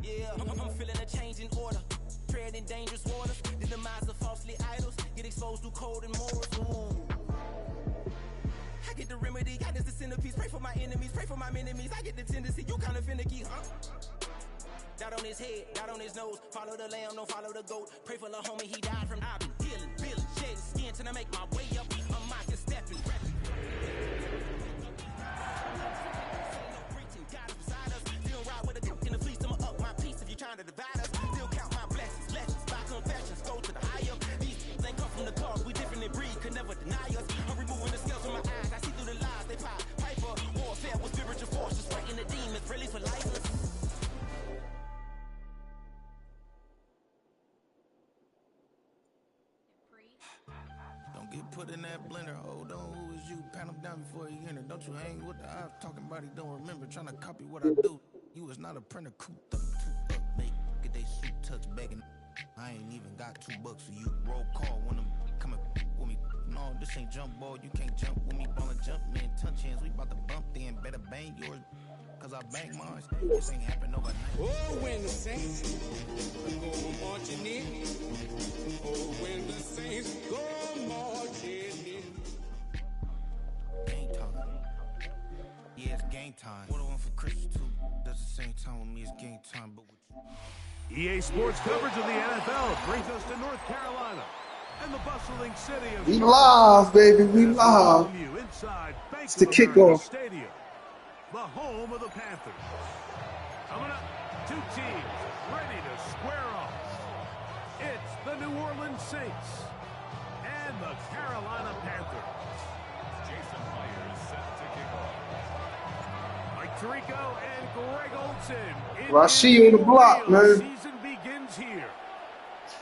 Yeah, I'm feeling a change in order. Treading dangerous waters. The demise of falsely idols. Get exposed through code and morals. Ooh. I get the remedy. God is the centerpiece. Pray for my enemies. Pray for my enemies. I get the tendency. You kind of finicky, huh? Dot on his head, dot on his nose. Follow the lamb, don't follow the goat. Pray for the homie, he died from. I've been healing, feeling, shedding skin till I make my way up. I'm mocking, stepping, rapping. God is beside us. Still ride with a cook in the fleece. I'ma up my piece if you're trying to divide us. Still count my blessings, lessons by confessions. Go to the higher. These ain't come from the cause. We different in breed, could never deny us. I'm removing the scales from my eyes. I see through the lies they pop. Piper, warfare with spiritual forces. Fighting the demons, really for life. Don't get put in that blender. Hold on, who is you? Pat him down before he enter. Don't you hang with the eyes talking about he don't remember. Trying to copy what I do. You is not a printer. Cooped up, make get they suit tucks begging. I ain't even got $2 for you. Roll call when I'm coming with me. No, this ain't jump ball. You can't jump with me. Ballin' jump, man. Touch hands. We about to bump then. Better bang yours. Cause I bang mine. This ain't happen overnight. Oh, when the saints go marching in. Oh, when the saints go marching in. Game time. Yeah, it's game time. What I want for Christmas too. That's the same time with me. It's game time, but with you. EA Sports coverage of the NFL brings us to North Carolina and the bustling city of We live, baby. We live. It's the kickoff. Stadium, the home of the Panthers. Coming up, two teams ready to square off. It's the New Orleans Saints and the Carolina Panthers. Jason Myers set to kick off. Mike Tirico and Greg Olsen. Rashid on the block, man. Season begins here.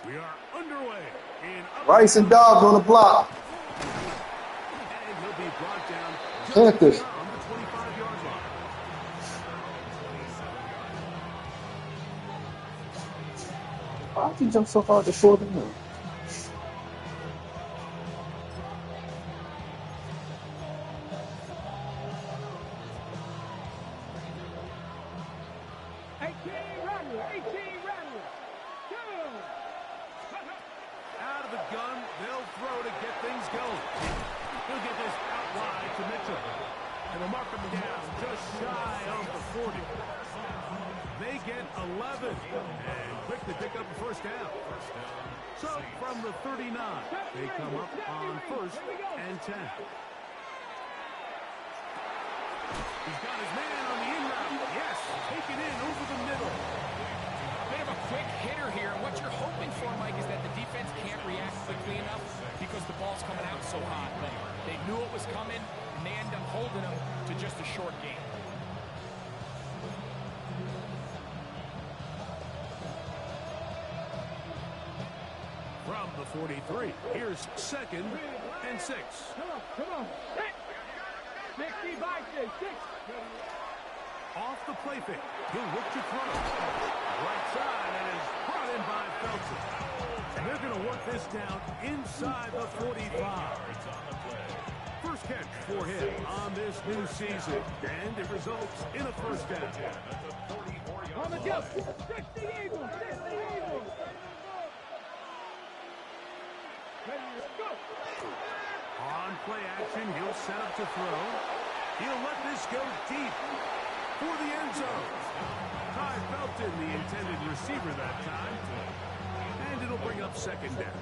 We are underway in Rice and Dobbs on the block. And he'll be brought down Panthers. on the 25-yard line. Why'd you jump so hard to short him now? Out of the gun, they'll throw to get things going. He'll get this out wide to Mitchell. And they'll mark him down just shy of the 40. They get 11 and quick to pick up the first down. So from the 39, they come up on 1st and 10. He's got his man on the in route. Yes, taken in over the middle. Bit of a quick hitter here, and what you're hoping for, Mike, is that the defense can't react quickly enough because the ball's coming out so hot. But they knew it was coming, and they end up holding them to just a short game. From the 43, here's 2nd and 6. Come on. 60 by 6. Off the play fake, he'll look to throw. Right side, and is brought in by Felton. And they're going to work this down inside the 45. First catch for him on this new season, and it results in a first down. On the jump. 60 Eagles. On play action, he'll set up to throw. He'll let this go deep for the end zone. Ty Felton, the intended receiver that time. And it'll bring up 2nd down.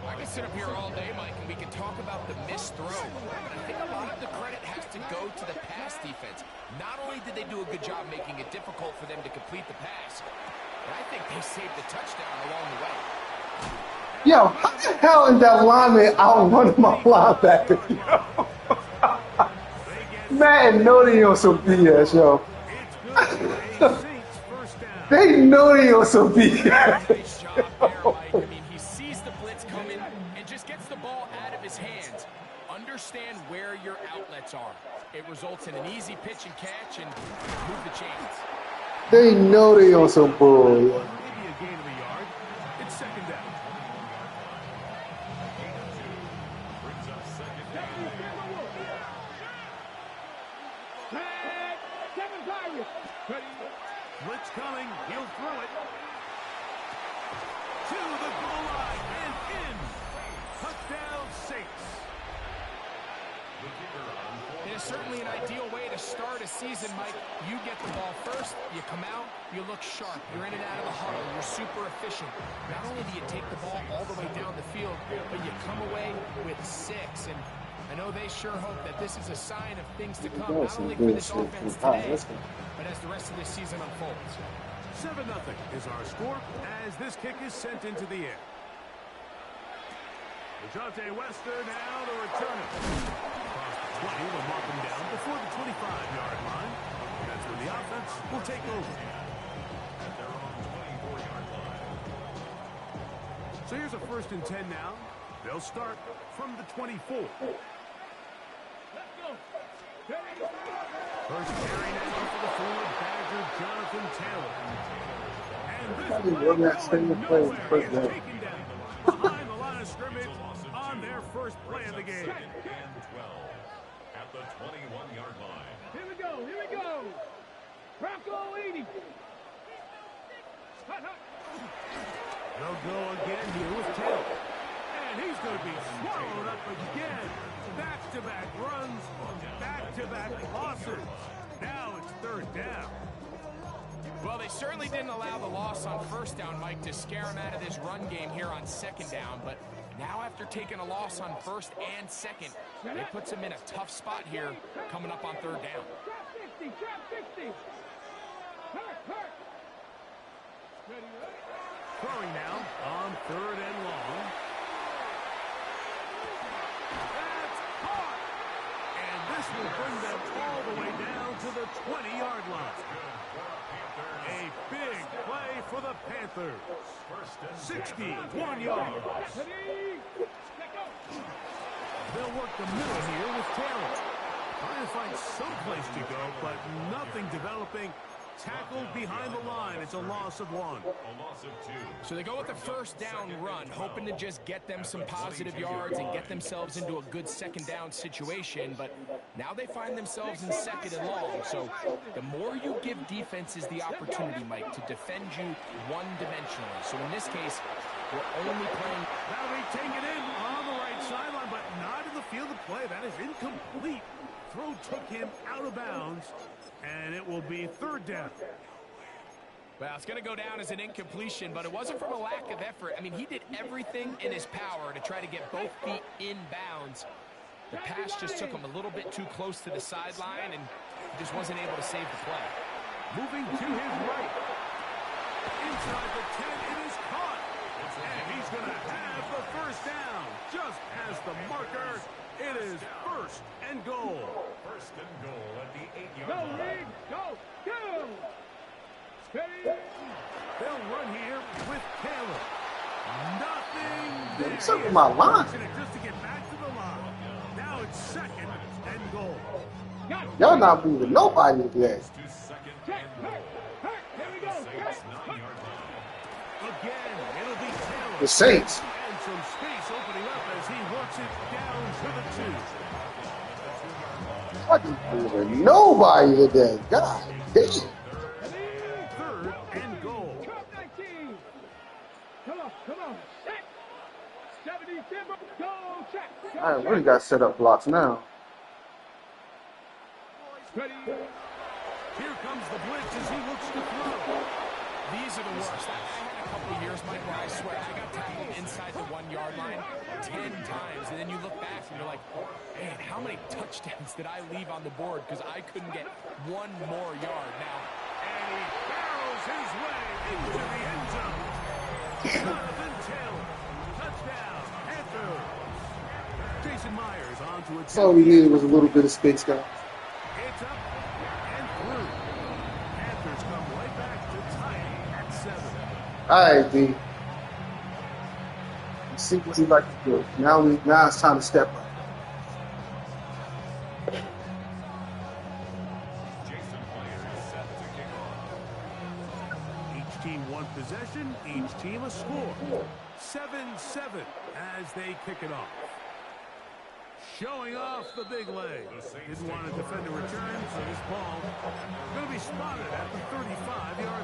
I can sit up here all day, Mike, and we can talk about the missed throw. But I think a lot of the credit has to go to the pass defense. Not only did they do a good job making it difficult for them to complete the pass, but I think they saved the touchdown along the way. Yo, how the hell is that lineman outrunning my linebacker? Yo? Man, know they on some BS, yo. They know they on some BS. Nice job there, Mike. I mean, he sees the blitz coming and just gets the ball out of his hands. Understand where your outlets are. It results in an easy pitch and catch and move the chains. They know they on some bull. Maybe a gain of a yard. It's 2nd down. Blitz coming. He'll throw it. To the goal line and in. Touchdown, Saints. It is certainly an ideal way to start a season, Mike. You get the ball first, you come out, you look sharp. You're in and out of the huddle. You're super efficient. Not only do you take the ball all the way down the field, but you come away with 6. And I know they sure hope that this is a sign of things to come, not only for this offense today, but as the rest of this season unfolds. 7-0 is our score as this kick is sent into the air. DeJounte Wester now to return it. Across the 20, will mark him down before the 25-yard line. That's when the offense will take over. So here's a 1st and 10 now. They'll start from the 24. First carry now for the forward Badger, Jonathan Taylor. And this play is taken down behind the line of scrimmage on their first play of the game. And 12 at the 21-yard line. Here we go, here we go. Bronco 80. They'll go again here with Taylor. And he's going to be swallowed up again. Back-to-back runs, back-to-back losses. Now it's 3rd down. Well, they certainly didn't allow the loss on 1st down, Mike, to scare him out of this run game here on 2nd down. But now after taking a loss on 1st and 2nd, it puts him in a tough spot here coming up on 3rd down. Trap 60, trap 60. Hurt. Throwing now on 3rd and long. That's caught. And this will bring them all the way down to the 20-yard line. A big play for the Panthers. 61 yards. They'll work the middle here with Taylor. Trying to find some place to go, but nothing developing. Tackled behind the line. It's a loss of 1. A loss of 2. So they go with the 1st down run, hoping to just get them some positive yards and get themselves into a good 2nd down situation. But now they find themselves in 2nd and long. So the more you give defenses the opportunity, Mike, to defend you one-dimensionally. So in this case, we're only playing. Now they take it in on the right sideline, but not in the field of play. That is incomplete. Throw took him out of bounds. And it will be 3rd down. Well, it's going to go down as an incompletion, but it wasn't from a lack of effort. I mean, he did everything in his power to try to get both feet in bounds. The pass just took him a little bit too close to the sideline, and he just wasn't able to save the play. Moving to his right. Inside the 10, it is caught. And he's going to have the 1st down. Just as the marker, it is 1st and goal. 1st and goal at the 8-yard Go, line. Reed, go. Steady. They'll run here with Taylor. Nothing there. What's up with my line? Just to get back to the line. Now it's 2nd and goal. Y'all not moving nobody today. To 2nd and goal. Here we go. Saints 9-yard line. Again, it'll be Taylor. The Saints. And some space opening up as he works it down to the 2. I ain't moving nobody today. God damn. 3rd and goal. Drop 19. Come on. Set. 77. Go, check. I really got set up blocks now. Ready. Here comes the blitz as he looks to throw. These are the worst. I had a couple of years, Mike, where I swear I got tackled inside the 1-yard line 10 times, and then you look back and you're like, man, how many touchdowns did I leave on the board because I couldn't get one more yard now? And he barrels his way into the end zone. Jonathan Taylor. Touchdown. Panthers. Jason Myers onto it. That's all we needed was a little bit of space, guys. It's up and through. Panthers come right back to tie it at 7. All right, D. Let's see what we like to do. Now it's time to step up. Jason Myers set to kick off. Each team one possession, each team a score. 7-7 as they kick it off. Showing off the big leg. Didn't want to defend a return, so this ball going to be spotted at the 35-yard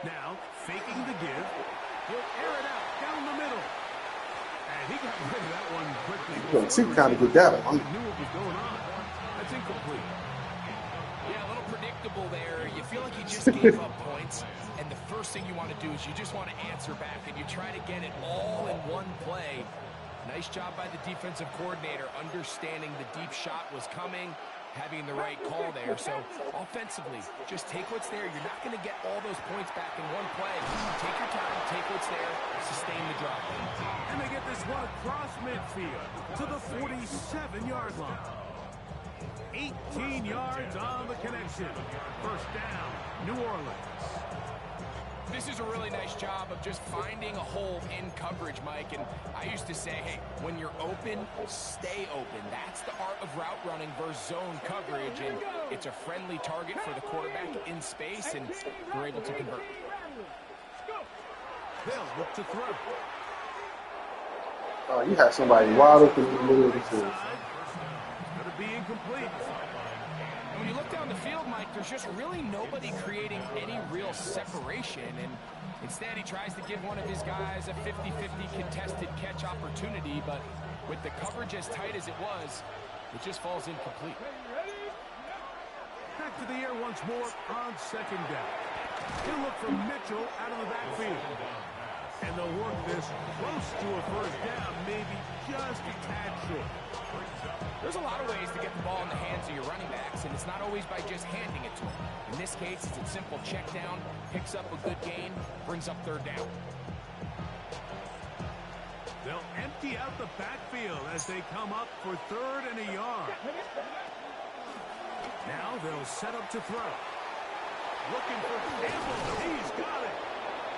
Now, faking the give. He'll air it out down the middle. And he got rid of that one quickly. You can see kind of get that one. Knew what was going on. That's incomplete. Yeah, a little predictable there. You feel like you just gave up points, and the first thing you want to do is you just want to answer back, and you try to get it all in one play. Nice job by the defensive coordinator, understanding the deep shot was coming, having the right call there. So offensively, just take what's there. You're not going to get all those points back in one play. Take your time, take what's there, sustain the drive. And they get this one across midfield to the 47-yard line. 18 yards on the connection. First down, New Orleans. This is a really nice job of just finding a hole in coverage, Mike. And I used to say, hey, when you're open, stay open. That's the art of route running versus zone coverage. And it's a friendly target for the quarterback in space, and we're able to convert. They'll look to throw. Oh, you had somebody wide open in the middle of the field. Going to be incomplete. And when you look down the field, Mike, there's just really nobody creating any real separation. And instead, he tries to give one of his guys a 50-50 contested catch opportunity. But with the coverage as tight as it was, it just falls incomplete. Back to the air once more on second down. He'll look for Mitchell out of the backfield. And they'll work this close to a first down, maybe just a tad short. There's a lot of ways to get the ball in the hands of your running backs, and it's not always by just handing it to them. In this case, it's a simple check down, picks up a good gain, brings up third down. They'll empty out the backfield as they come up for third and a yard. Now they'll set up to throw. Looking for Campbell. He's got it.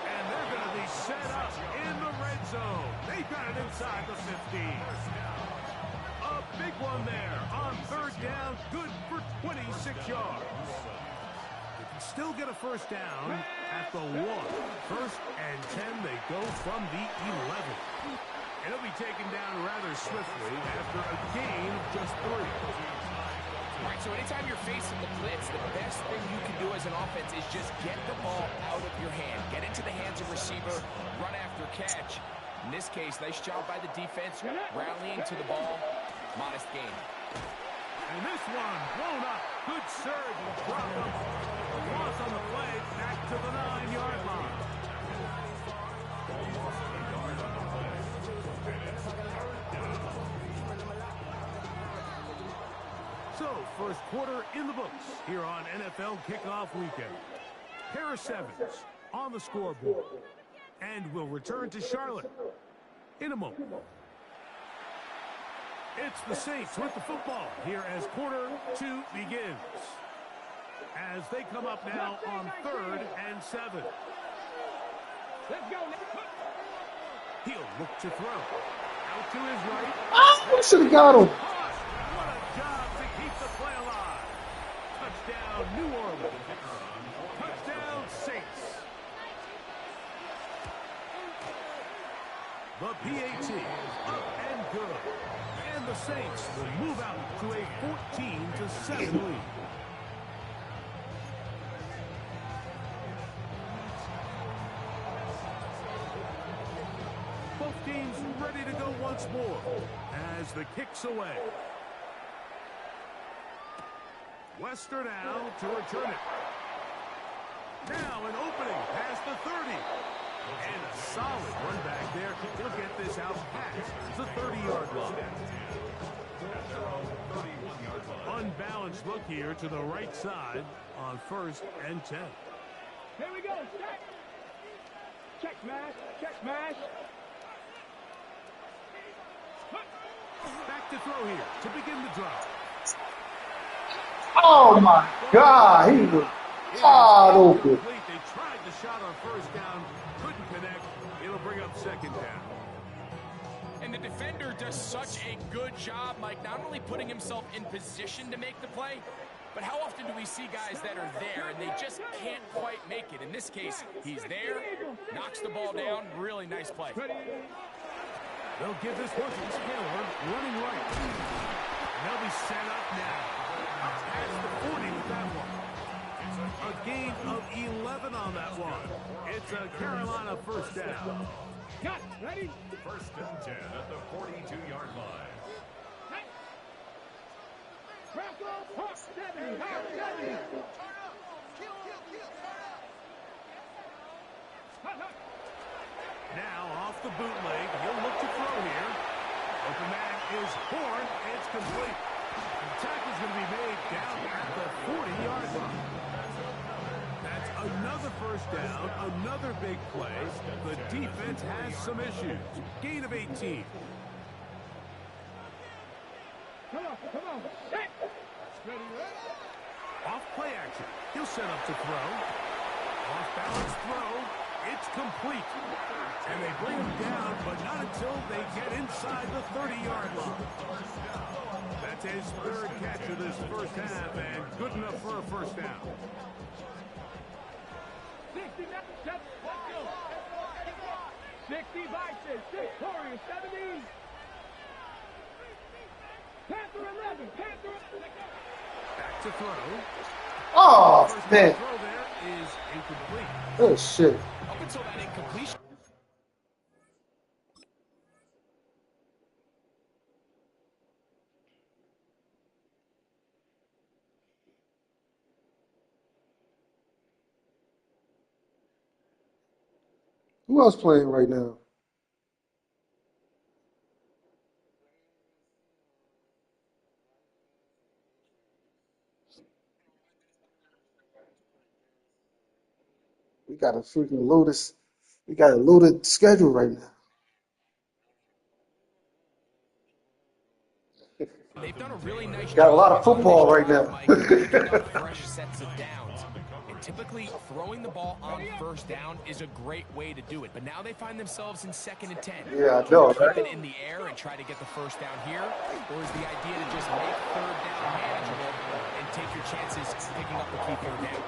And they're going to be set up in the red zone. They got it inside the 15. A big one there on third down. Good for 26 yards. They can still get a first down at the 1. First and 10, they go from the 11. And it'll be taken down rather swiftly after a gain of just 3. All right, so anytime you're facing the blitz, the best thing you can do as an offense is just get the ball out of your hand. Get into the hands of receiver, run after catch. In this case, nice job by the defense, rallying to the ball. Modest gain. And this one blown up. Good surge and drop up. A loss on the play, back to the 9-yard line. So, first quarter in the books here on NFL Kickoff Weekend. Harris Evans on the scoreboard. And will return to Charlotte in a moment. It's the Saints with the football here as quarter 2 begins. As they come up now on 3rd and 7. Let's go. He'll look to throw. Out to his right. Oh, we should have got him. What a job to keep the play alive. Touchdown, New Orleans. Touchdown, Saints. The PAT up and good. And the Saints will move out to a 14-7 lead. Both teams ready to go once more as the kick's away. Wester now to return it. Now an opening past the 30. And a solid run back there. He'll get this out past the 30-yard line. Unbalanced look here to the right side on 1st and 10. Here we go. Check. Check smash. Check smash. Back to throw here to begin the drive. Oh my God, he was wide open. They tried the shot on first down, couldn't connect. It'll bring up second down. And the defender does such a good job, Mike, not only putting himself in position to make the play, but how often do we see guys that are there and they just can't quite make it? In this case, he's there, knocks the ball down, really nice play. They'll give this one to Taylor, running right. And they'll be set up now. Past the 40 with that one. A gain of 11 on that one. It's a Carolina first down. Cut. Ready? First and 10 at the 42-yard line. Hop 70. Hop 70. Now off the bootleg, he'll look to throw here. Open man is Horn. It's complete. The tackle's going to be made down at the 40-yard line. That's another first down, another big play. The defense has some issues. Gain of 18. Come on. Set. Ready. Off play action. He'll set up to throw. Off balance throw. It's complete. And they bring him down, but not until they get inside the 30-yard line. That's his third catch of this first half, and good enough for a first down. 60 Vices. 6 Warriors. 70. Panther 11. Back to throw. Oh, First man. throw there is incomplete. Oh, shit. Up until that incompletion. Who else playing right now? We got a freaking loaded. We got a loaded schedule right now. They've done a really nice Got a job lot of football right now. Mike, picking up fresh sets of downs. And typically, throwing the ball on first down is a great way to do it. But now they find themselves in 2nd and 10. Yeah, I know, Keep right? it in the air and try to get the first down here, or is the idea to just make third down manageable and take your chances picking up the key third down?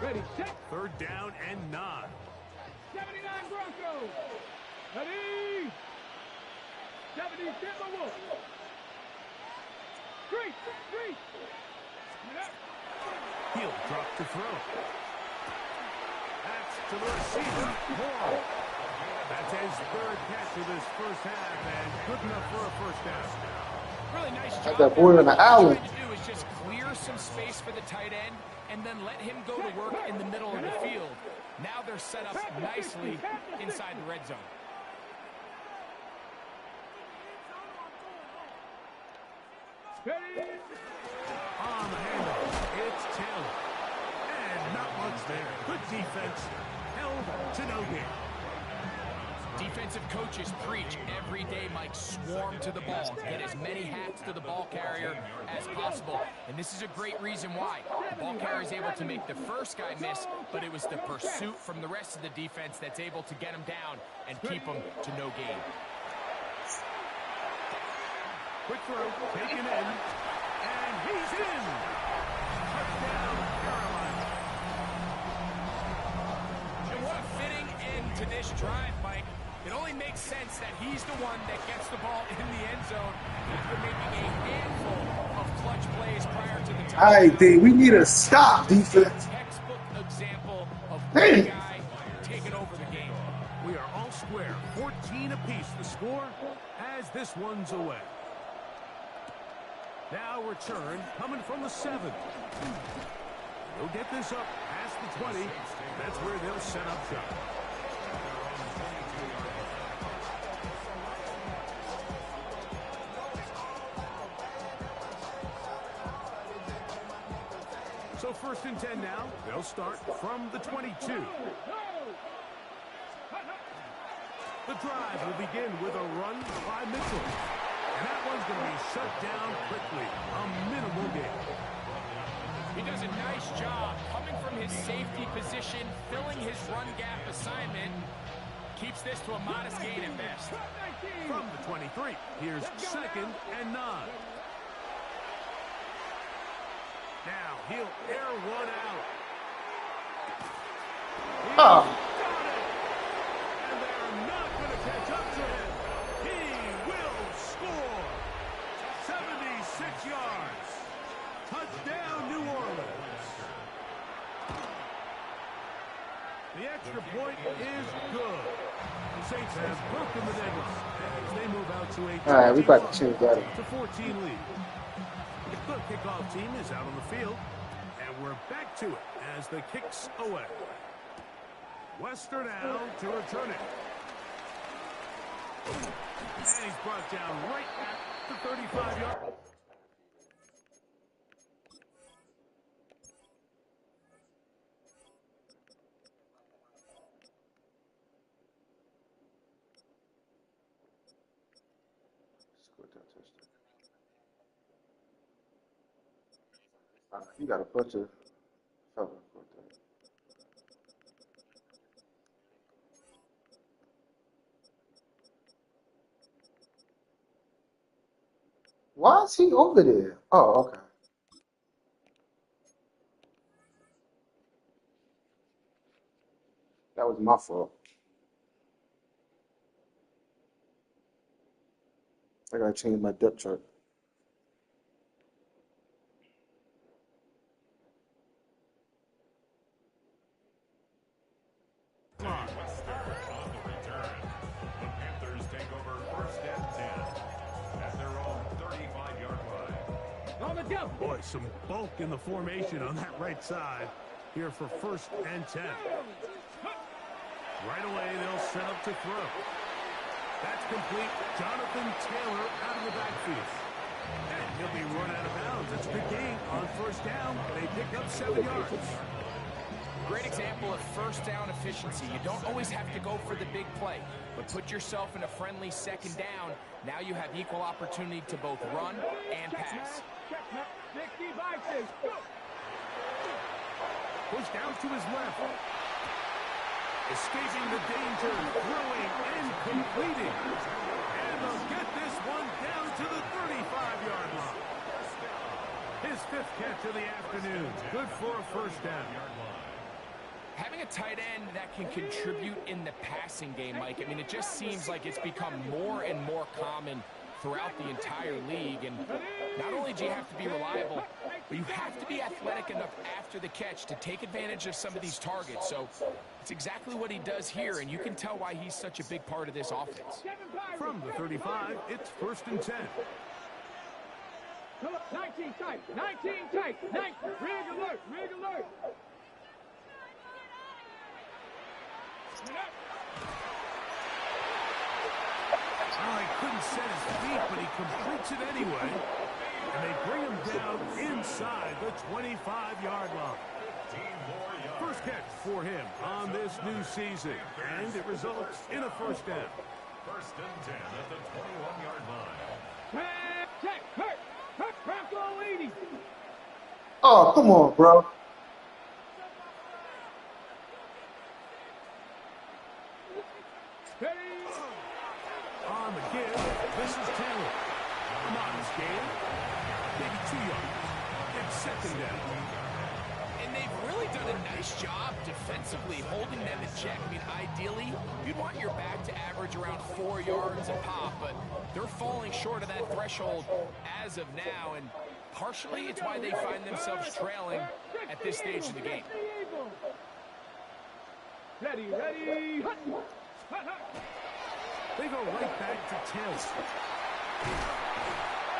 Ready. Set. Third down and 9. 79 Broncos. Ready. 70 Timberwolves. Street. He'll drop to throw. That's to the receiver, Moore. That's his third catch of this first half, and good enough for a first down. Really nice Got job. that boy in the alley. What they're trying to do is just clear some space for the tight end and then let him go to work in the middle of the field. Now they're set up nicely inside the red zone. Ready. On the handoff, it's Taylor. And not much there. Good defense. Held to no gain. Defensive coaches preach every day, Mike, swarm to the ball. Get as many hats to the ball carrier as possible. And this is a great reason why. The ball carrier is able to make the first guy miss, but it was the pursuit from the rest of the defense that's able to get him down and keep him to no gain. Quick throw, taken in, and he's in. Touchdown, Carolina. And what a fitting end to this drive, Mike. It only makes sense that he's the one that gets the ball in the end zone after making a handful of clutch plays prior to the touchdown. All right, D, we need a stop defense. Textbook example of Hey. one guy taking over the game. We are all square, 14 apiece. The score as this one's away. Now return coming from the 7. They'll get this up past the 20. That's where they'll set up shop. So 1st and 10 now. They'll start from the 22. The drive will begin with a run by Mitchell. And that one's going to be shut down quickly. A minimal gain. He does a nice job coming from his safety position, filling his run gap assignment. Keeps this to a modest gain at best. From the 23, here's 2nd and 9. Now he'll air one out. Oh. And they're not going to catch up to him. He will score. have broken the deadlock as they move out to a All right, we got to change that up. 14 lead. The kickoff team is out on the field, and we're back to it as the kicks away. Western now to return it. And he's brought down right at the 35-yard. You got a bunch of fellas. Why is he over there? Oh, okay. That was my fault. I gotta change my depth chart. Boy, some bulk in the formation on that right side here for 1st and 10. Right away, they'll set up to throw. That's complete. Jonathan Taylor out of the backfield. And he'll be run out of bounds. It's a good gain on 1st down. They pick up 7 yards. Great example of 1st down efficiency. You don't always have to go for the big play, but put yourself in a friendly 2nd down. Now you have equal opportunity to both run and pass. 60 boxes. Go. Push down to his left. Escaping the danger, throwing and completing. And they'll get this one down to the 35-yard line. His 5th catch of the afternoon. Good for a 1st down. Having a tight end that can contribute in the passing game, Mike, I mean, it just seems like it's become more and more common throughout the entire league. And not only do you have to be reliable, but you have to be athletic enough after the catch to take advantage of some of these targets. So it's exactly what he does here, and you can tell why he's such a big part of this offense. From the 35, it's 1st and 10. 19 tight, 19 tight, 19. Rig alert, rig alert. Oh, he couldn't set his feet, but he completes it anyway. And they bring him down inside the 25-yard line. 1st catch for him on this new season, and it results in a 1st down. 1st and 10 at the 21-yard line. Check, hurt, craft all 80. Oh, come on, bro. On the give, this is Taylor. Come on, this game. Maybe 2 yards. It's 2nd down. And they've really done a nice job defensively holding them in check. I mean, ideally, you'd want your back to average around 4 yards a pop, but they're falling short of that threshold as of now, and partially it's why they find themselves trailing at this stage of the game. Ready. They go right back to Taylor.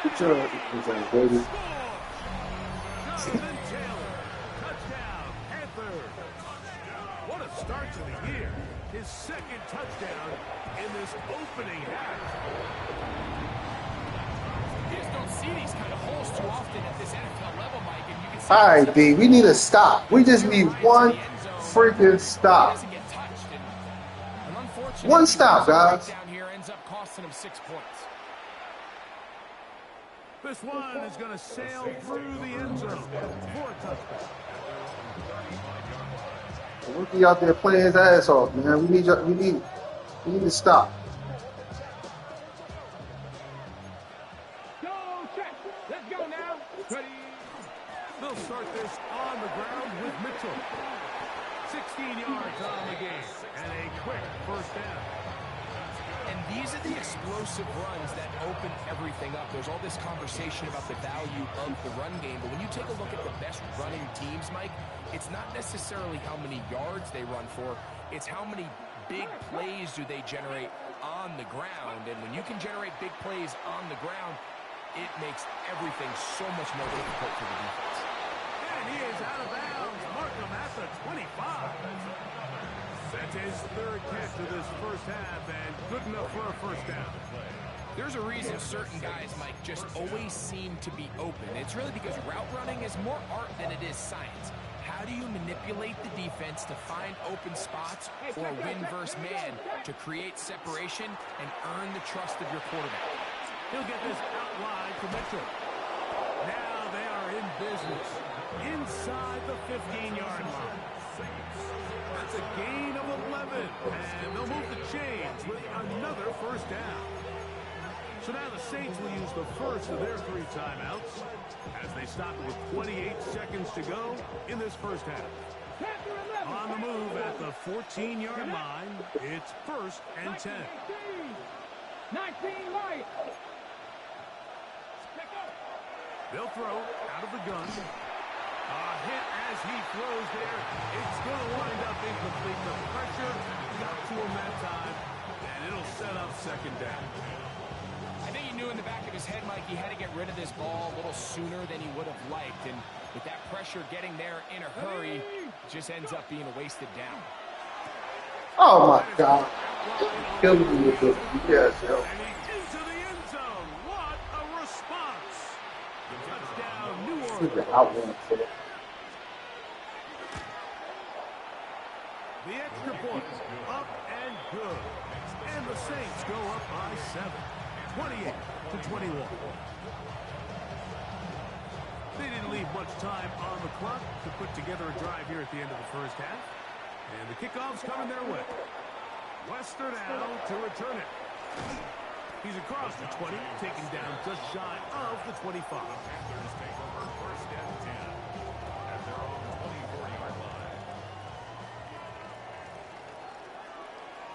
Good job, baby. Jonathan Taylor, touchdown, Panthers. What a start to the year. His 2nd touchdown in this opening half. You just don't see these kind of holes too often at this NFL level, Mike. And you can see All right, D, we need a stop. We just need one freaking stop. One stop, guys. Down here ends up costing him 6 points. This one is going to sail through the end zone for a touchdown. The rookie out there playing his ass off, man. We need to stop. Go, check. Let's go now. Ready. They'll start this on the ground with Mitchell. 16 yards on the game and a quick 1st down. And these are the explosive runs that open everything up. There's all this conversation about the value of the run game, but when you take a look at the best running teams, Mike, it's not necessarily how many yards they run for, it's how many big plays do they generate on the ground. And when you can generate big plays on the ground, it makes everything so much more difficult for the defense. And he is out of bounds. Markham at the 25. That's his third catch of this first half, and good enough for a first down. There's a reason certain guys, Mike, just always seem to be open. It's really because route running is more art than it is science. How do you manipulate the defense to find open spots or win versus man to create separation and earn the trust of your quarterback? He'll get this out wide to Mitchell. Now they are in business inside the 15-yard line. That's a gain of 11, and they'll move the chains with another first down. So now the Saints will use the first of their 3 timeouts as they stop it with 28 seconds to go in this first half. On the move at the 14-yard line, it's 1st and 10. 19 light. They'll throw out of the gun. A hit as he throws there. It's going to wind up incomplete. The pressure got to him that time, and it'll set up 2nd down. I think he knew in the back of his head, Mike, he had to get rid of this ball a little sooner than he would have liked. And with that pressure getting there in a hurry, it just ends up being a wasted down. Oh, my God. Killing me with this. Yes, yo. And he's into the end zone. What a response. Touchdown, New Orleans. The extra point, up and good. And the Saints go up by 7, 28-21. They didn't leave much time on the clock to put together a drive here at the end of the first half. And the kickoff's coming their way. Western out to return it. He's across the 20, taken down just shy of the 25. Panthers take over 1st and 10 at their own 24-yard line.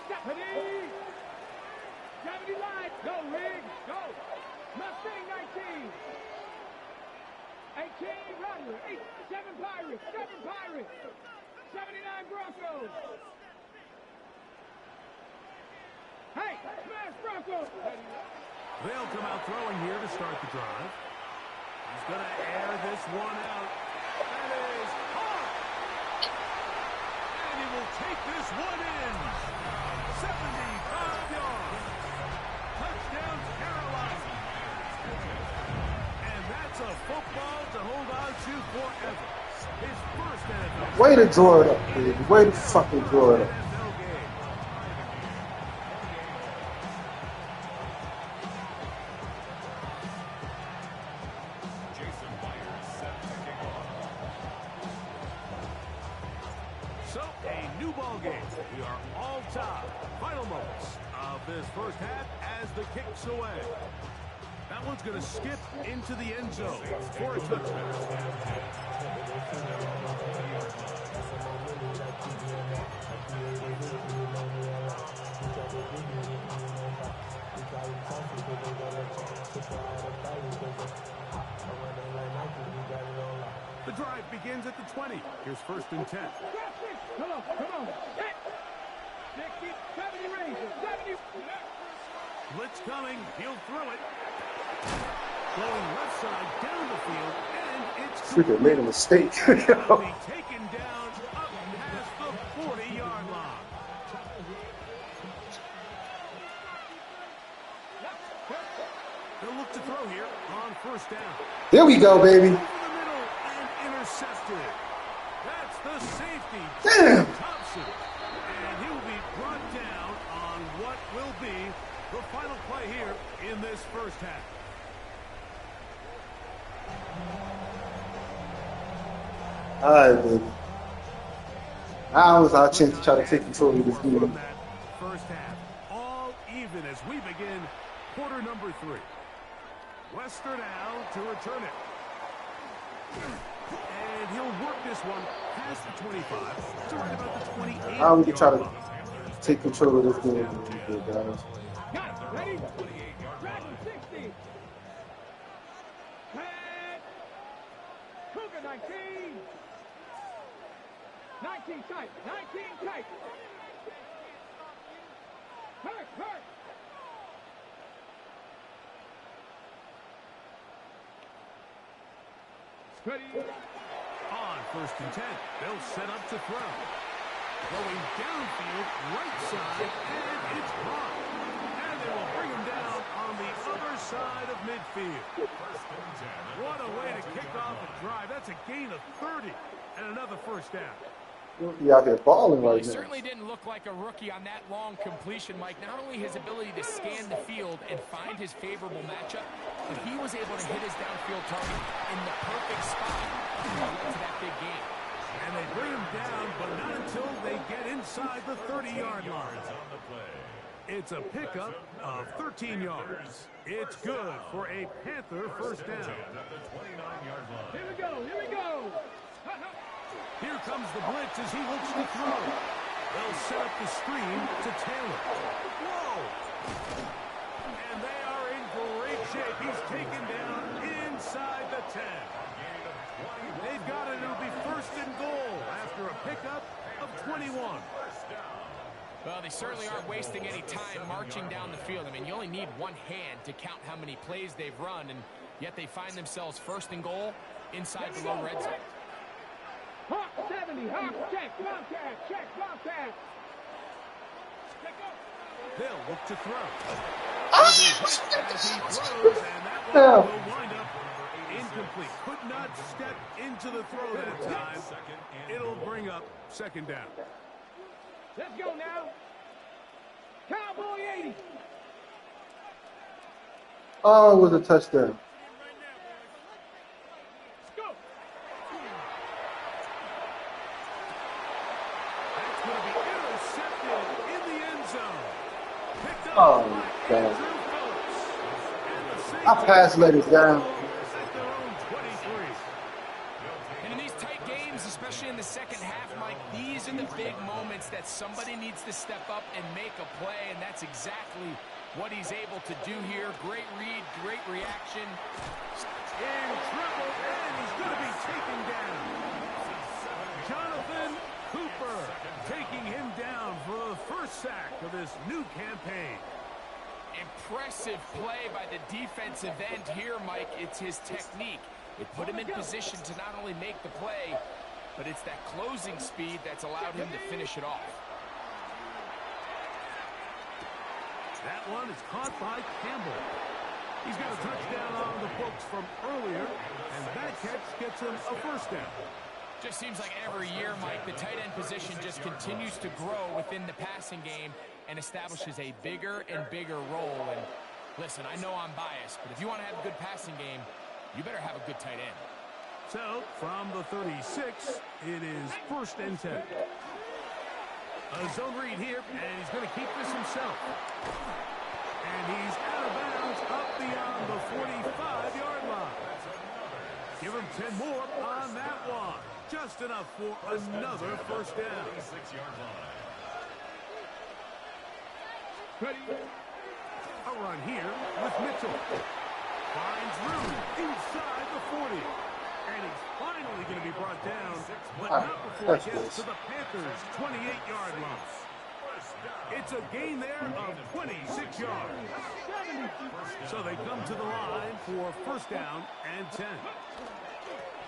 Stephanie! Gravity line! Go, Riggs! Go! Mustang 19! 18 Rattler! 7 Pirates! 7 Pirates! 79 Broncos! Hey! Smash Broncos! They'll come out throwing here to start the drive. He's going to air this one out. That is hard. And he will take this one in. 75 yards. Touchdown, Carolina. And that's a football to hold on to forever. His first NFL. Way to draw it up, baby. Way to fucking draw it up. NFL game. Jason Myers set to kick off. So, a new ball game. We are all tied. Final moments of this first half as the kick's away. That one's going to skip into the end zone for a touchdown. The drive begins at the 20. Here's 1st and 10. Come on, come on. 60, 70 Rangers, 70. Blitz coming. He'll throw it. Going left side down the field, and it's Freaking made a mistake. He'll be taken down up past the 40-yard line. They'll look to throw here on 1st down. There we go, baby. Over the middle and intercepted. That's the safety. Damn. Thompson. And he will be brought down on what will be the final play here in this first half. All right, baby. Now is our chance to try to take control of this From game. that first half, all even as we begin quarter number 3. Western out to return it. And he'll work this one past the 25 to right about the 28. Now we can try to take control of this game, guys. Got it. Ready? Dragon 60. Head. Cougar 19. 19 tight. 19 tight. Hurt, hurt. Ready? On 1st and 10, they'll set up to throw. Going downfield, right side, and it's caught. And they will bring him down on the other side of midfield. What a way to kick off a drive. That's a gain of 30 and another first down. Rookie out here balling Well, right he now. certainly didn't look like a rookie on that long completion, Mike. Not only his ability to scan the field and find his favorable matchup, but he was able to hit his downfield target in the perfect spot to led to that big game. And they bring him down, but not until they get inside the 30-yard line. It's a pickup of 13 yards. It's good for a Panther first down. Here we go. Here we go. Here comes the blitz as he looks to throw. They'll set up the screen to Taylor. Whoa! And they are in great shape. He's taken down inside the 10. They've got it. It'll be 1st and goal after a pickup of 21. Well, they certainly aren't wasting any time marching down the field. I mean, you only need one hand to count how many plays they've run, and yet they find themselves 1st and goal inside the low red zone. Hawk 70. Hawk check. Bobcat. Check. Bobcat. They'll look to throw. Oh, As he throws, and that one will wind up incomplete. Could not step into the throw that time. It'll bring up 2nd down. Let's go now. Cowboy 80. Oh, it was a touchdown. Let's go. That's going to be intercepted in the end zone. Picked up Oh, by God. Andrew Phillips. And the Saints I pass letters down. at their own 23. And in these tight games, especially in the second half, Mike, these are the big moments that somebody needs to step up and make a play, and that's exactly what he's able to do here. Great read, great reaction. In trouble, and he's going to be taken down. Jonathan Cooper taking him down for the first sack of this new campaign. Impressive play by the defensive end here, Mike. It's his technique. It put him in position to not only make the play, but it's that closing speed that's allowed him to finish it off. That one is caught by Campbell. He's got a touchdown on the books from earlier, and that catch gets him a first down. Just seems like every year, Mike, the tight end position just continues to grow within the passing game and establishes a bigger and bigger role. And listen, I know I'm biased, but if you want to have a good passing game, you better have a good tight end. So, from the 36, it is 1st and 10. A zone read here, and he's going to keep this himself. And he's out of bounds up beyond the 45-yard line. Give him 10 more on that one. Just enough for another first down. Ready? A run here with Mitchell. Finds room inside the 40. And he's finally going to be brought down, but not before he gets to the Panthers' 28-yard line. It's a gain there of 26 yards. So they come to the line for 1st down and 10.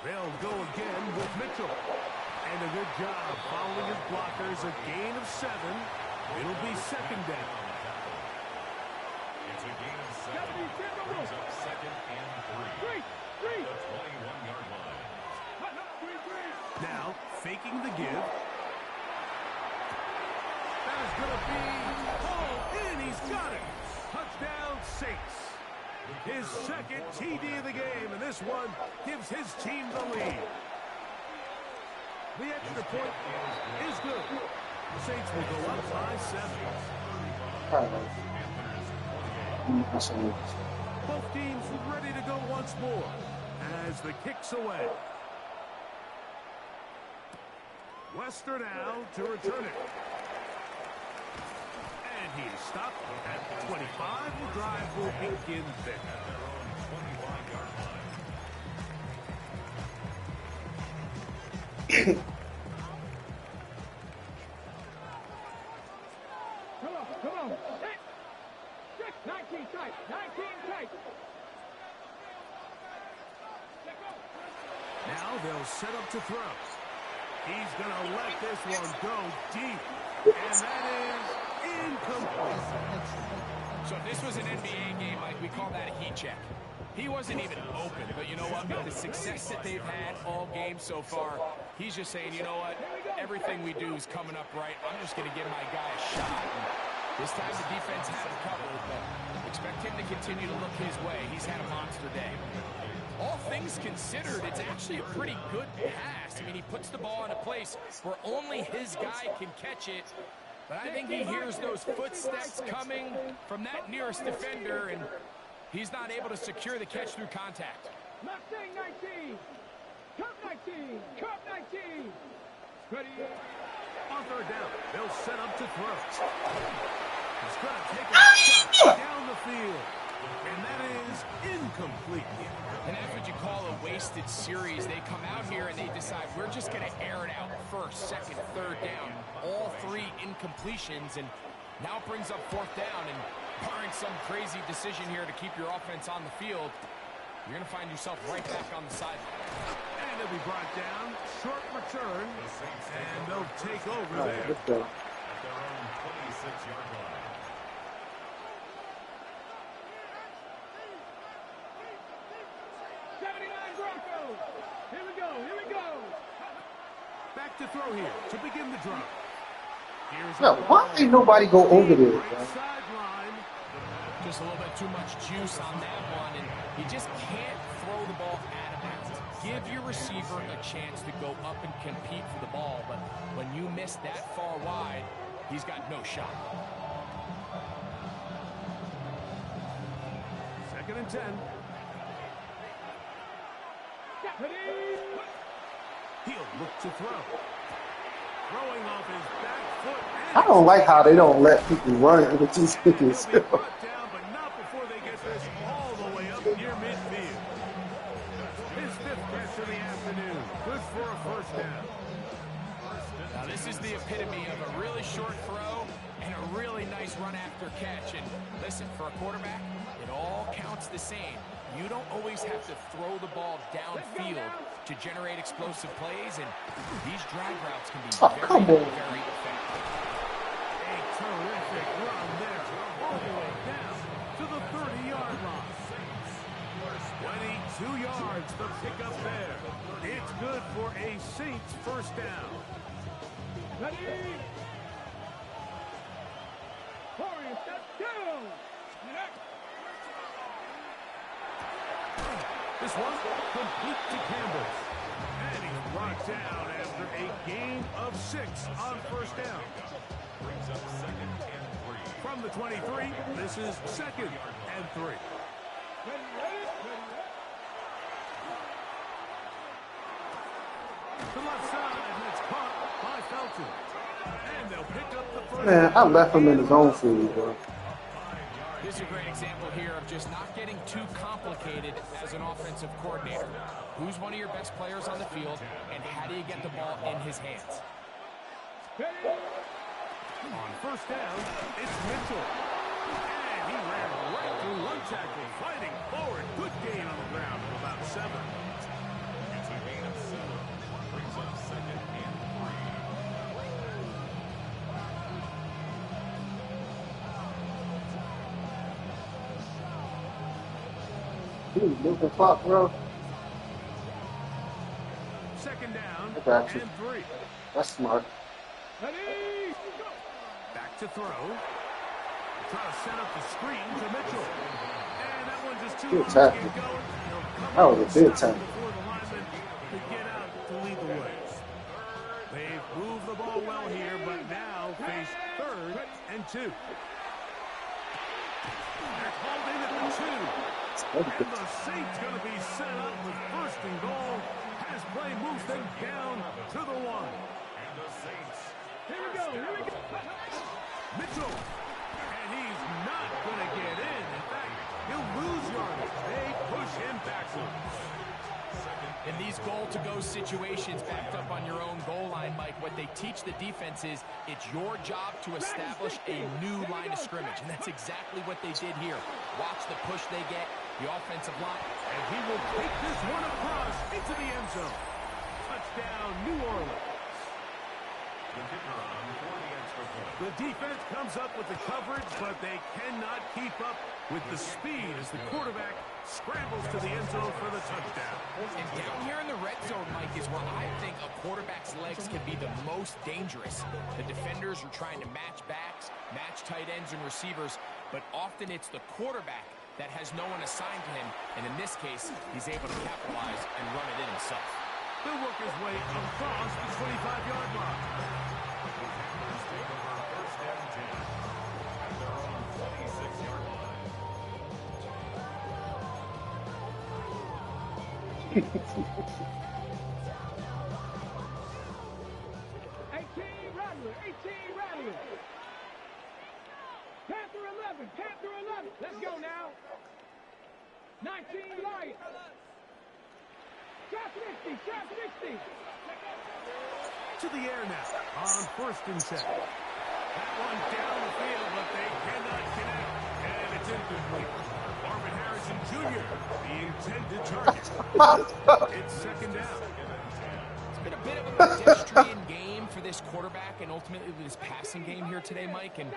They'll go again with Mitchell. And a good job following his blockers. A gain of 7. It'll be 2nd down. It's a gain of 7. 2nd and 3. The 21-yard line. Now, faking the give. That is going to be pulled in. He's got it. Touchdown, Saints. His 2nd TD of the game, and this one gives his team the lead. The extra point is good. The Saints will go up by 7. Both teams ready to go once more as the kick's away. Wester now to return it. And he is stopped at 25. The drive will begin there. Come on. Hey. 19 tight. 19 tight. Now they'll set up to throw. He's going to let this one go deep. And that is incomplete. So if this was an NBA game, Mike, we call that a heat check. He wasn't even open, but you know what? With the success that they've had all game so far, he's just saying, you know what? Everything we do is coming up right. I'm just going to give my guy a shot. And this time the defense had him covered, but expect him to continue to look his way. He's had a monster day. All things considered, it's actually a pretty good pass. I mean, he puts the ball in a place where only his guy can catch it. But I think he hears those footsteps coming from that nearest defender, and he's not able to secure the catch through contact. Mustang 19. Cup 19. Cup 19. Ready. On third down, they'll set up to throw. He's going to take a shot down the field. And that is incomplete. And that's what you call a wasted series. They come out here and they decide we're just going to air it out first, second, third down. All three incompletions, and now it brings up fourth down. And barring some crazy decision here to keep your offense on the field, you're going to find yourself right back on the sideline. And it'll be brought down, short return, and they'll take over there. At their own 26-yard line. Here we go. Here we go. Back to throw here to begin the drive. No, why ain't nobody go over there, bro? Sideline. Just a little bit too much juice on that one, and you just can't throw the ball out of bounds. Give your receiver a chance to go up and compete for the ball, but when you miss that far wide, he's got no shot. Second and 10. He'll look to throw. Throwing off his back foot. I don't like how they don't let people run with these pickers. Down, but not before they get this all the way up near midfield. His fifth catch of the afternoon. Good for a first down. Now this is the epitome of a really short throw and a really nice run after catch. And listen, for a quarterback, it all counts the same. You don't always have to throw the ball downfield to generate explosive plays, and these drag routes can be very effective. A terrific run there, all the way down to the 30-yard line. 22 yards to pick up there. It's good for a Saints first down. Ready. Corey, step down. This one complete to Campbell. And he's brought down after a gain of 6 on first down. Brings up second and 3. From the 23, this is second and 3. The left side, and it's caught by Felton. And they'll pick up the first. Man, I left him in his own field, bro. This is a great example here of just not getting too complicated as an offensive coordinator. Who's one of your best players on the field, and how do you get the ball in his hands? On first down, it's Mitchell. And he ran right through one tackle, fighting forward. Good gain on the ground of about 7. It's a gain of 7. Brings up second and 3. Dude, move the clock, bro. Second down I got you. and 3. That's smart. Back to throw. Try to set up the screen to Mitchell. And that one just too Good long to tackle. get going. That was a big tackle. Before the lineman could get out to lead the way. They've moved the ball well here, but now face third and 2. They're called in at the 2. And the Saints going to be set up with first and goal as play moves them down to the 1. And the Saints. Here we go. Here we go. Mitchell. And he's not going to get in. In fact, he'll lose yardage. They push him backwards. In these goal-to-go situations backed up on your own goal line, Mike, what they teach the defense is it's your job to establish a new line of scrimmage, and that's exactly what they did here. Watch the push they get, the offensive line. And he will take this one across into the end zone. Touchdown, New Orleans. The kicker on for the extra point. The defense comes up with the coverage, but they cannot keep up with the speed as the quarterback scrambles to the end zone for the touchdown. And down here in the red zone, Mike, is where I think a quarterback's legs can be the most dangerous. The defenders are trying to match backs, match tight ends and receivers, but often it's the quarterback that has no one assigned to him, and in this case, he's able to capitalize and run it in himself. He'll work his way across the 25-yard line. Defenders take over first and 10 at their own 26-yard line. 18 Rattler, 18 Rattler. Panther 11, Panther 11. Let's go now. 19 Lion. Shot 60, shot 60. To the air now on first and 10. That one down the field, but they cannot connect, and it's incomplete. Marvin Harrison Jr., the intended target. It's second down. It's been a bit of a pedestrian game for this quarterback and ultimately this passing game here today, Mike, and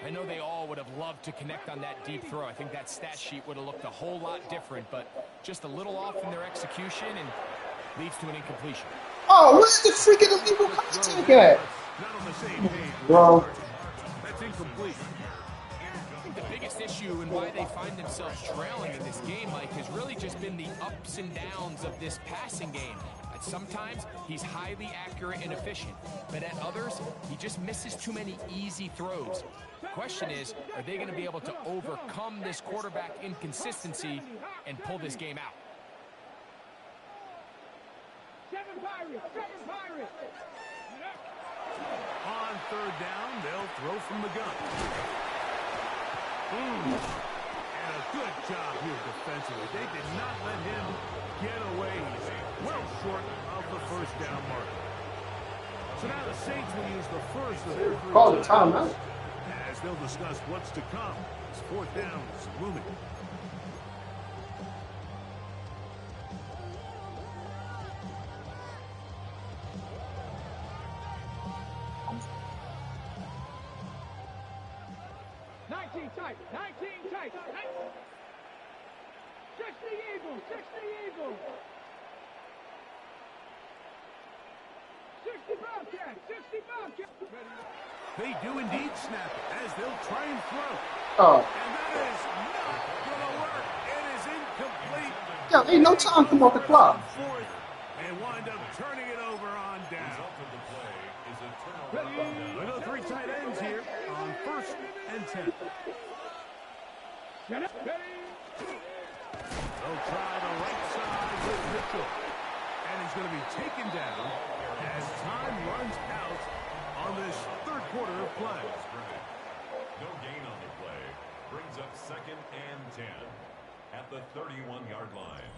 I know they all would have loved to connect on that deep throw. I think that stat sheet would have looked a whole lot different, but just a little off in their execution and leads to an incompletion. Oh, where's the freaking illegal contact at? Not on the same page. Bro. That's incomplete. I think the biggest issue and why they find themselves trailing in this game, Mike, has really just been the ups and downs of this passing game. At sometimes, he's highly accurate and efficient, but at others, he just misses too many easy throws. The question is, are they going to be able to overcome this quarterback inconsistency and pull this game out? 7 Pirates, 7 Pirates. On third down, they'll throw from the gun. And a good job here defensively. They did not let him get away. He's well short of the first down marker. So now the Saints will use the first of their three. Call the timeout. As they'll discuss what's to come. It's fourth down is looming. Tight, 19 tight. 60 Eagles, 60 Eagles. 60 Bobcats, 60 Bobcats. They do indeed snap it as they'll try and throw. Oh. And that is not going to work. It is incomplete. Yeah, ain't no time come off the clock. Fourth, and wind up turning it over on down. Result of the play is a turnover. Little three tight ends here on first and 10. They'll try the right side with Mitchell. And he's going to be taken down as time runs out on this third quarter of play. No gain on the play. Brings up second and 10 at the 31-yard line.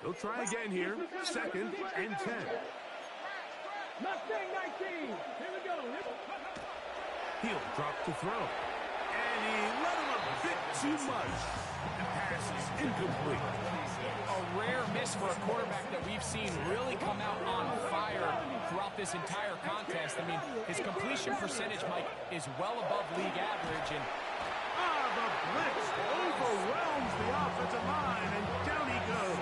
They'll try again here. Second and 10. Mustang 19. Here we go. He'll drop to throw. And he let him a bit too much. The pass is incomplete. A rare miss for a quarterback that we've seen really come out on fire throughout this entire contest. I mean, his completion percentage, Mike, is well above league average. And the blitz overwhelms the offensive line, and down he goes.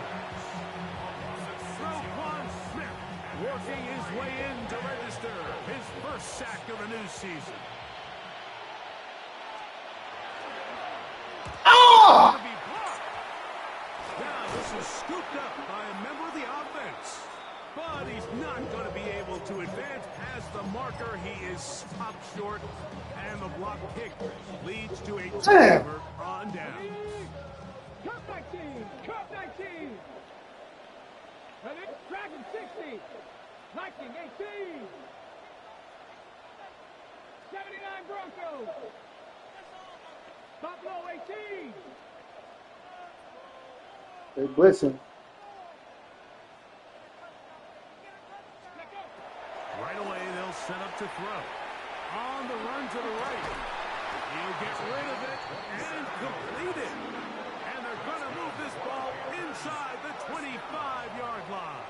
Roquan Smith working his way in to register his first sack of the new season. Oh! Now this is scooped up by a member of the offense. But he's not going to be able to advance past the marker. He is stopped short, and the block kick leads to a turnover on down. Cup 19, Cup 19. Dragon 60, Lightning 18. 79 Broncos. Buffalo 18. They blitzing. Right away, they'll set up to throw. On the run to the right. get rid of it and complete it. And they're going to move this ball inside the 25-yard line.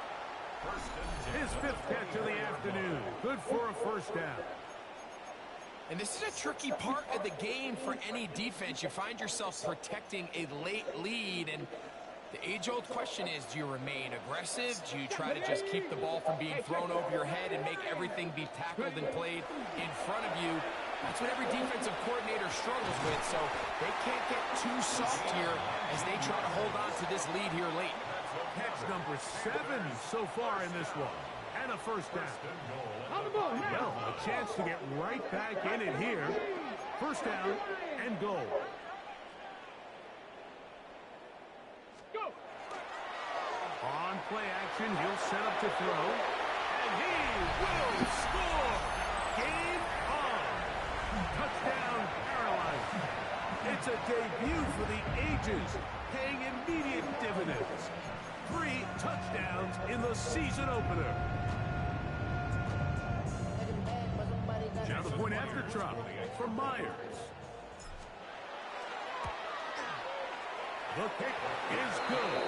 His 5th catch of the afternoon. Good for a first down. And this is a tricky part of the game for any defense. You find yourself protecting a late lead, and the age-old question is, do you remain aggressive? Do you try to just keep the ball from being thrown over your head and make everything be tackled and played in front of you? That's what every defensive coordinator struggles with, so they can't get too soft here as they try to hold on to this lead here late. Catch number 7 so far in this one, and a first down. Well, a chance to get right back in it here. First down and goal. On play action, he'll set up to throw, and he will score. Game on. Touchdown, Carolina. It's a debut for the ages, paying immediate dividends. 3 touchdowns in the season opener. Now the point after drop from Myers. The kick is good.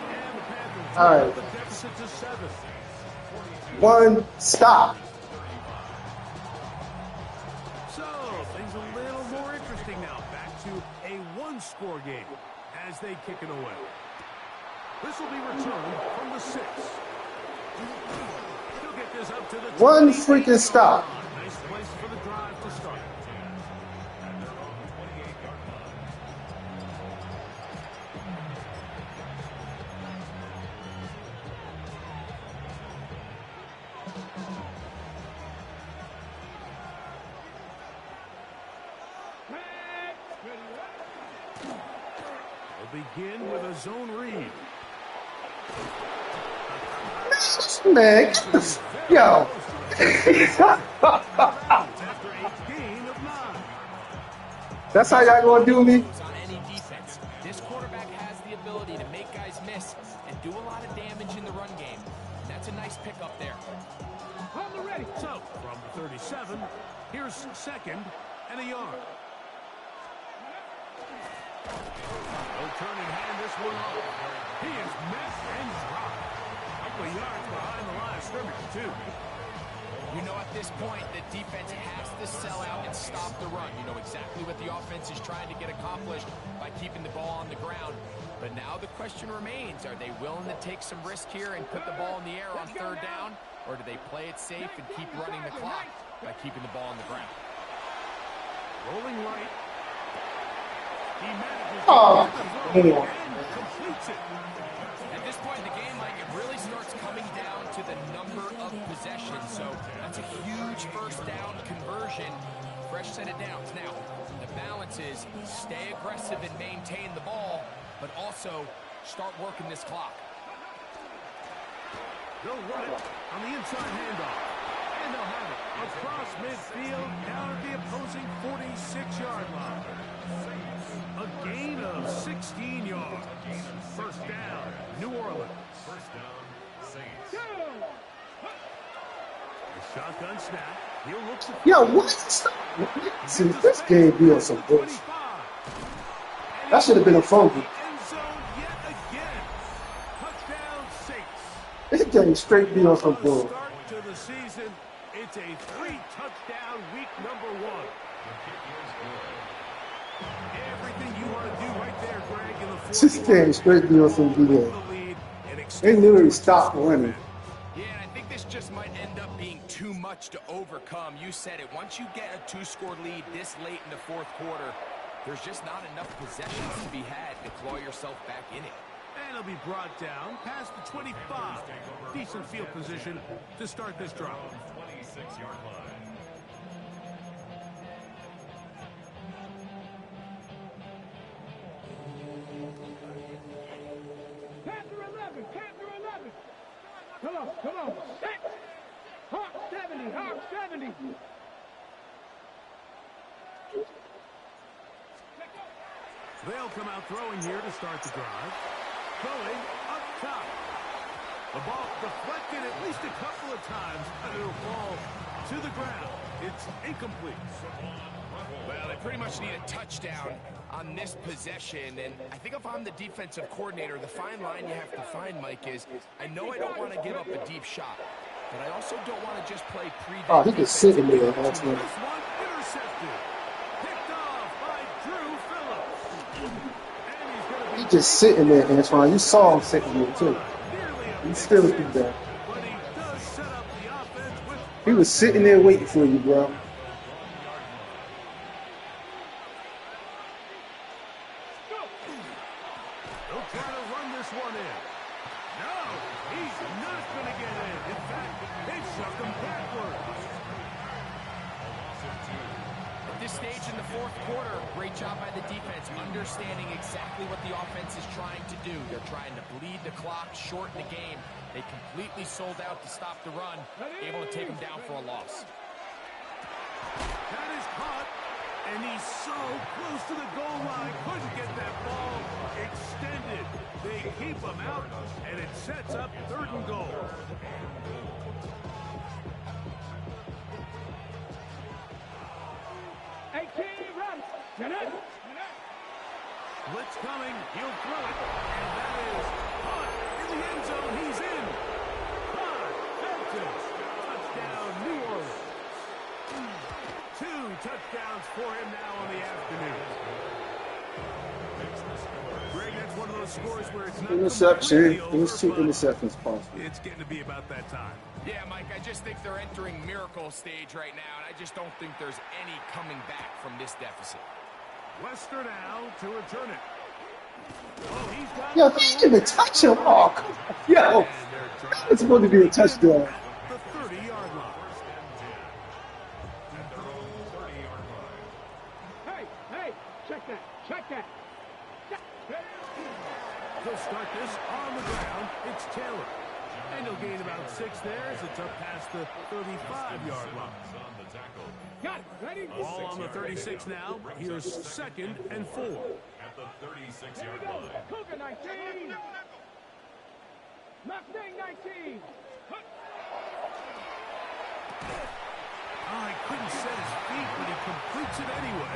And the Panthers All right. the deficit to 7. 1 stop. So things a little more interesting now. Back to a 1-score game as they kick it away. This will be returned from the 6. He'll get this up to the 1 freaking stop. Nice place for the drive to start. They'll begin with a zone read. Man, yo. That's how y'all gonna do me? On any defense, this quarterback has the ability to make guys miss and do a lot of damage in the run game. And that's a nice pickup there. So, from the 37, here's 2nd and a yard. He'll turn and hand this one off. He is met and dropped. A couple of yards behind the line of scrimmage, too. You know, at this point, the defense has to sell out and stop the run. You know exactly what the offense is trying to get accomplished by keeping the ball on the ground. But now the question remains, are they willing to take some risk here and put the ball in the air on 3rd down? Or do they play it safe and keep running the clock by keeping the ball on the ground? Rolling right. He manages Oh, to get the throw man. and completes it. At this point in the game, Mike, it really starts coming down to the number of possessions. So that's a huge first down conversion. Fresh set of downs. Now, the balance is stay aggressive and maintain the ball, but also start working this clock. They'll run it on the inside handoff. And they'll have it across midfield down at the opposing 46-yard line. A gain of 16 yards. First down, New Orleans. First down, Saints. The shotgun snap. He'll look to Yo, what? See, this game be on some bullshit. That should have been a fumble. End zone yet again. Touchdown Saints. This game straight be on some bull. Start to the season. It's a 3-touchdown week number 1. Everything you want to do right there, Greg, in the fourth This game straight be on some bull. They literally stopped running. Yeah, and I think this just might end up being too much to overcome. You said it. Once you get a 2-score lead this late in the 4th quarter, there's just not enough possessions to be had to claw yourself back in it. And it'll be brought down past the 25. Decent field position to start this drive. 26-yard line. Panther 11. Come on. Hawk 70. They'll come out throwing here to start the drive. Throwing up top. The ball deflected at least a couple of times, and it'll fall to the ground. It's incomplete. Well, they pretty much need a touchdown on this possession, and I think if I'm the defensive coordinator, the fine line you have to find, Mike, is I know I don't want to give up a deep shot, but I also don't want to just play pre-down. Oh, he just sitting there. That's This one intercepted. Picked off by Drew Phillips. And he's going to be He just sitting there, Antoine. You saw him sitting there too. nearly a He still threw that. but he does set up the offense with He was sitting there waiting for you, bro. They'll try to run this one in. No, he's not going to get in. In fact, they've shoved him backwards. At this stage in the fourth quarter, great job by the defense, understanding exactly what the offense is trying to do. They're trying to bleed the clock, shorten the game. They completely sold out to stop the run, able to take them down for a loss. That is caught, and he's so close to the goal line. Couldn't get that ball extended. They keep him out, and it sets up 3rd and goal. Blitz coming. He'll throw it, and that is caught in the end zone. He's in. Caught. Feltus. Touchdown, New Orleans. 2 touchdowns for him now on the afternoon. Greg, that's one of those scores where it's not Interception. completely It was 2 over, but interceptions possible. it's getting to be about that time. Yeah, Mike, I just think they're entering miracle stage right now, and I just don't think there's any coming back from this deficit. Western now to return it. Oh, he's got Yo, they didn't even touch him. Oh, come on. Yo, it's supposed to be a touchdown. the 30-yard line. Hey, check that. He'll start this on the ground. It's Taylor. And he'll gain about 6 there as it's up past the 35-yard line. Got it. Ready? Ball on the 36 now. Here's 2nd and 4. At the 36-yard line. Cougar 19. Mustang 19. Oh, he couldn't set his feet, but he completes it anyway.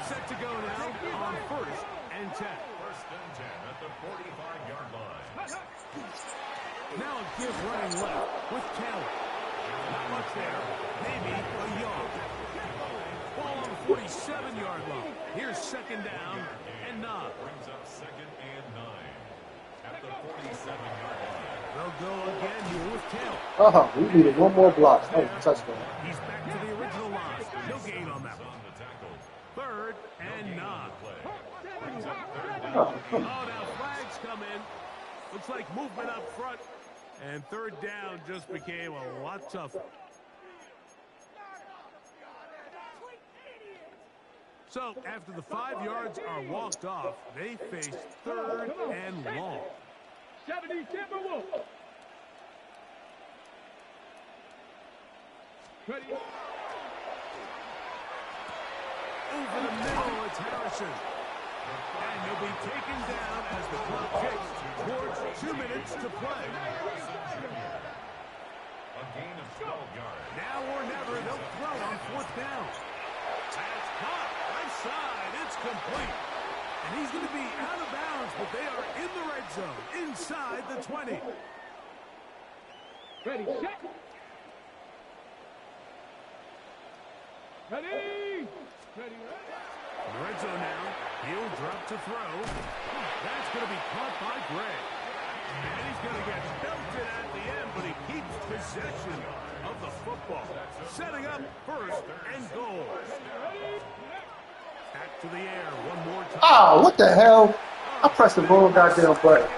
Set to go now on 1st and 10. 1st and 10 at the 45-yard line. Now a give running left with Taylor. Not much there. Maybe a yard. Ball on the 47-yard line. Here's 2nd down and 9. Brings up 2nd and 9 at the 47-yard line. They'll go again here with Taylor. Oh, we needed one more block. Oh, touchdown. He's back to the original line. No gain on that one. On the tackle. 3rd and 9. Brings up 3rd down. Oh, Oh, now flags come in. Looks like movement up front. And 3rd down just became a lot tougher. So, after the 5 yards are walked off, they face 3rd and long. 70 Timberwolves. Ready? Over the middle, it's Harrison. And he'll be taken down as the clock ticks towards 2 minutes to play. A gain of 12 yards. Now or never, they'll throw on 4th down. That's caught. Right side. It's complete. And he's going to be out of bounds, but they are in the red zone, inside the 20. Ready, set. Ready. In the red zone now, he'll drop to throw. That's going to be caught by Gray. And he's going to get belted at the end, but he keeps possession of the football. Setting up 1st and goal. Back to the air one more time. oh, what the hell? I pressed the wrong goddamn button.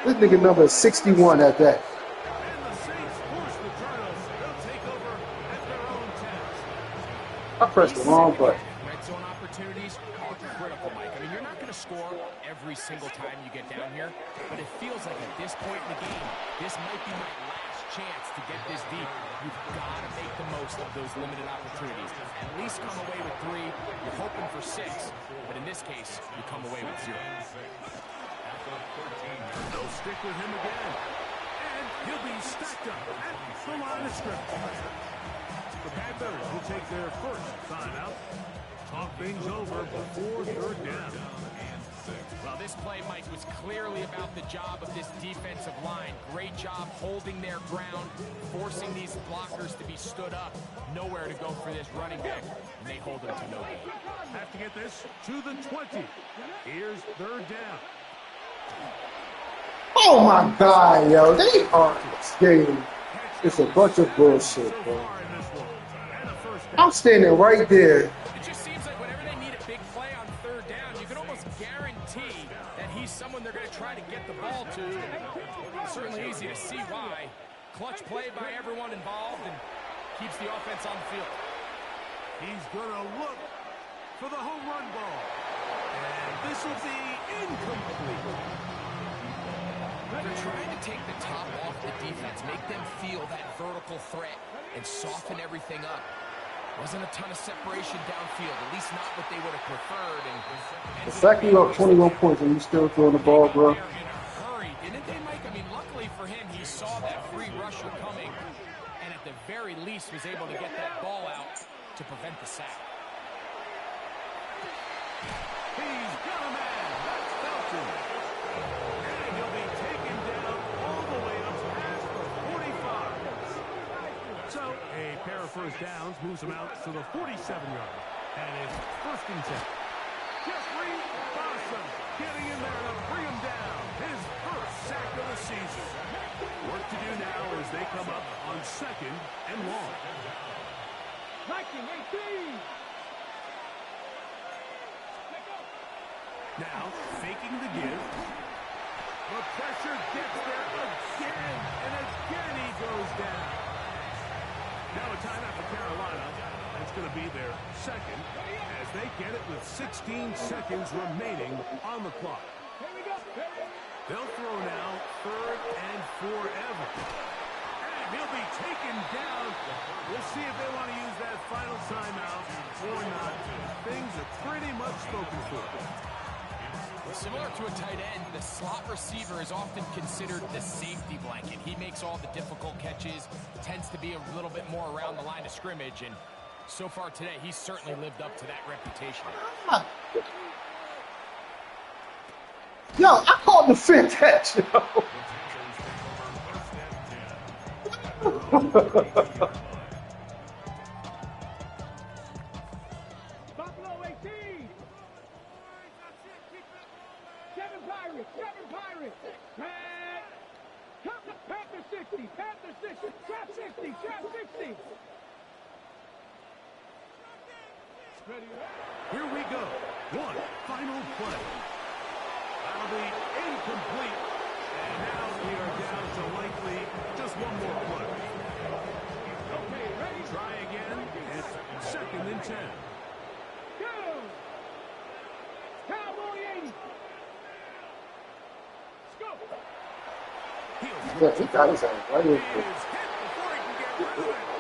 This nigga number is 61 at that. And the Saints force the turnover. They'll take over at their own 10. I pressed the wrong button. Red zone opportunities are critical, Mike. I mean, you're not going to score every single time you get down here, but it feels like at this point in the game, this might be my last chance to get this deep. You've got to make the most of those limited opportunities. At least come away with 3. You're hoping for 6, but in this case, you come away with 0. They'll stick with him again. And he'll be stacked up at the line of scrimmage. The Panthers will take their first timeout. Talk things over before third down. Well, this play, Mike, was clearly about the job of this defensive line. Great job holding their ground, forcing these blockers to be stood up. Nowhere to go for this running back, and they hold him to no gain. Have to get this to the 20. Here's third down. Oh my God, yo, they are this game. It's a bunch of bullshit, bro. I'm standing right there. It just seems like whenever they need a big play on third down, you can almost guarantee that he's someone they're going to try to get the ball to. It's certainly easy to see why. Clutch play by everyone involved and keeps the offense on the field. He's going to look for the home run ball. And this will be incomplete. They're trying to take the top off the defense, make them feel that vertical threat, and soften everything up. Wasn't a ton of separation downfield, at least not what they would have preferred. And The fact you up 21 points and you still throwing the ball, bro. in a hurry, didn't they, Mike? I mean, luckily for him, he saw that free rusher coming, and at the very least was able to get that ball out to prevent the sack. He's got a man. That's Felton. And he'll be taken down all the way up past the 45. So a pair of first downs moves him out to the 47-yard. And it's first and 10. Jeffrey Bossom getting in there to bring him down. His first sack of the season. Work to do now as they come up on second and long. 19-18. Now, faking the give. The pressure gets there again, and again he goes down. Now a timeout for Carolina. That's going to be their second as they get it with 16 seconds remaining on the clock. They'll throw now third and forever. And he'll be taken down. We'll see if they want to use that final timeout or not. Things are pretty much spoken for. Similar to a tight end, the slot receiver is often considered the safety blanket. He makes all the difficult catches, tends to be a little bit more around the line of scrimmage, and so far today, he's certainly lived up to that reputation. Yo, I called the fifth catch, yo. Buffalo 18. Seven Pirates. Panther 60. Trap 60. Here we go. One final play. That'll be incomplete. And now we are down to likely just one more play. Okay, ready? Try again. It's second and 10. Go. Cowboy 80. Let's go. Yeah, he got his ass right in. He is hit before he can get rid of it.